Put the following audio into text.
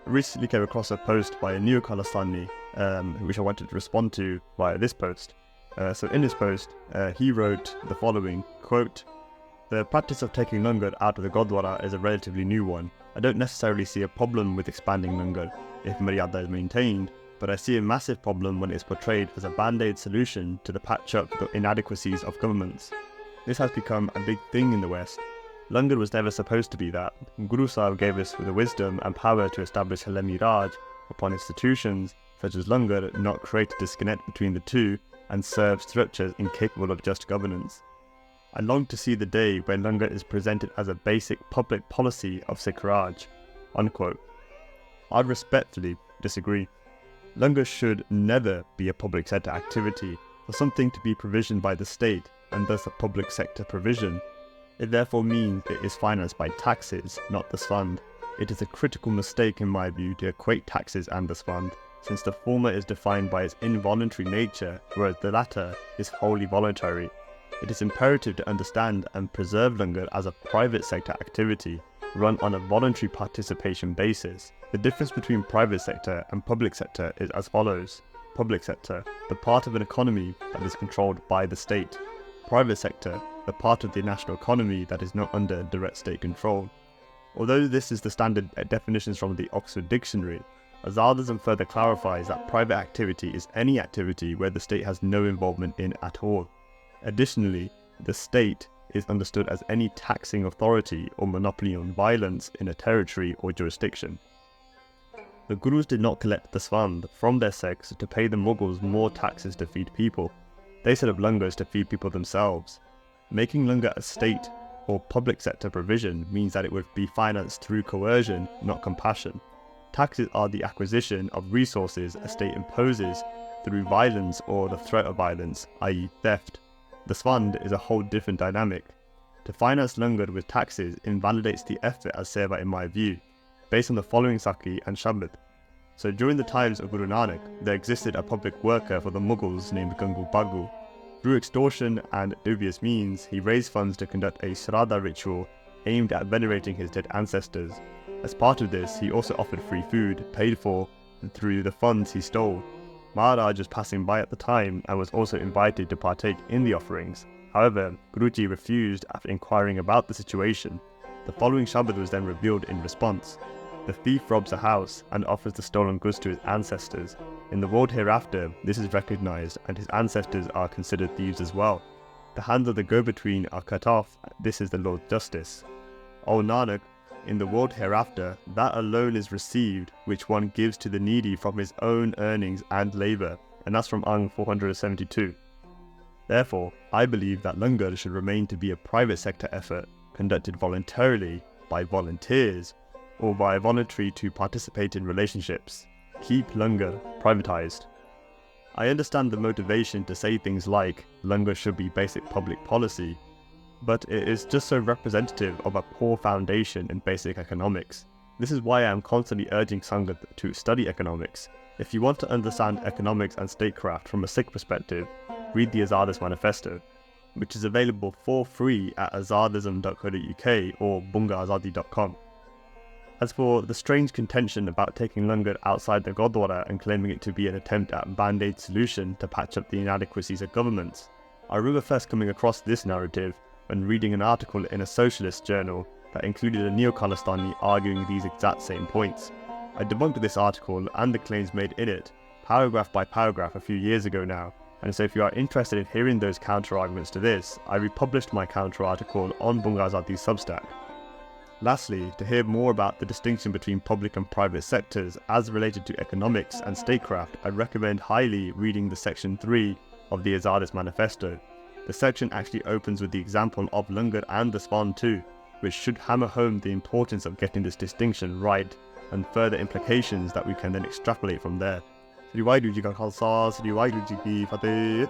I recently came across a post by a Neo-Khalistani, which I wanted to respond to via this post. So in this post, he wrote the following, quote, "The practice of taking Langar out of the Gurdwara is a relatively new one. I don't necessarily see a problem with expanding Langar if Maryada is maintained, but I see a massive problem when it is portrayed as a band-aid solution to the patch up the inadequacies of governments. This has become a big thing in the West. Langar was never supposed to be that. Guru Sahib gave us the wisdom and power to establish Sikh Raaj upon institutions such as Langar, not create a disconnect between the two and serve structures incapable of just governance. I long to see the day when Langar is presented as a basic public policy of Sikh Raaj." Unquote. I respectfully disagree. Langar should never be a public sector activity or something to be provisioned by the state and thus a public sector provision. It therefore means it is financed by taxes, not this fund. It is a critical mistake in my view to equate taxes and this fund, since the former is defined by its involuntary nature, whereas the latter is wholly voluntary. It is imperative to understand and preserve Langar as a private sector activity, run on a voluntary participation basis. The difference between private sector and public sector is as follows. Public sector, the part of an economy that is controlled by the state. Private sector, the part of the national economy that is not under direct state control. Although this is the standard definitions from the Oxford Dictionary, Azaadism further clarifies that private activity is any activity where the state has no involvement in at all. Additionally, the state is understood as any taxing authority or monopoly on violence in a territory or jurisdiction. The Gurus did not collect the fund from their sects to pay the Mughals more taxes to feed people. They set up Langars to feed people themselves. Making Langar a state or public sector provision means that it would be financed through coercion, not compassion. Taxes are the acquisition of resources a state imposes through violence or the threat of violence, i.e. theft. The fund is a whole different dynamic. To finance Langar with taxes invalidates the effort as seva in my view, based on the following Saki and Shabad. So during the times of Guru Nanak, there existed a public worker for the Mughals named Gangu Bagu. Through extortion and dubious means, he raised funds to conduct a Shraddha ritual aimed at venerating his dead ancestors. As part of this, he also offered free food, paid for through the funds he stole. Maharaj was passing by at the time and was also invited to partake in the offerings. However, Guruji refused after inquiring about the situation. The following Shabad was then revealed in response. The thief robs a house and offers the stolen goods to his ancestors. In the world hereafter, this is recognized and his ancestors are considered thieves as well. The hands of the go-between are cut off. This is the Lord's justice. O Nanak, in the world hereafter, that alone is received which one gives to the needy from his own earnings and labour, and that's from Ang 472. Therefore, I believe that Langar should remain to be a private sector effort, conducted voluntarily by volunteers, or by voluntary to participate in relationships. Keep Langar privatized. I understand the motivation to say things like, Langar should be basic public policy, but it is just so representative of a poor foundation in basic economics. This is why I am constantly urging Sangat to study economics. If you want to understand economics and statecraft from a Sikh perspective, read the Azaadis Manifesto, which is available for free at azaadism.co.uk or bungaazadi.com. As for the strange contention about taking Langar outside the Gurdwara and claiming it to be an attempt at a band-aid solution to patch up the inadequacies of governments, I remember first coming across this narrative when reading an article in a socialist journal that included a Neo-Khalistani arguing these exact same points. I debunked this article and the claims made in it, paragraph by paragraph a few years ago now, and so if you are interested in hearing those counter-arguments to this, I republished my counter-article on Bunga Azaadi's Substack. Lastly, to hear more about the distinction between public and private sectors as related to economics and statecraft, I recommend highly reading the section 3 of the Azaadis Manifesto. The section actually opens with the example of Langar and the Swan too, which should hammer home the importance of getting this distinction right and further implications that we can then extrapolate from there. Sri Waheguru Ji Ka Khalsa, Sri Waheguru Ji Ki Fateh.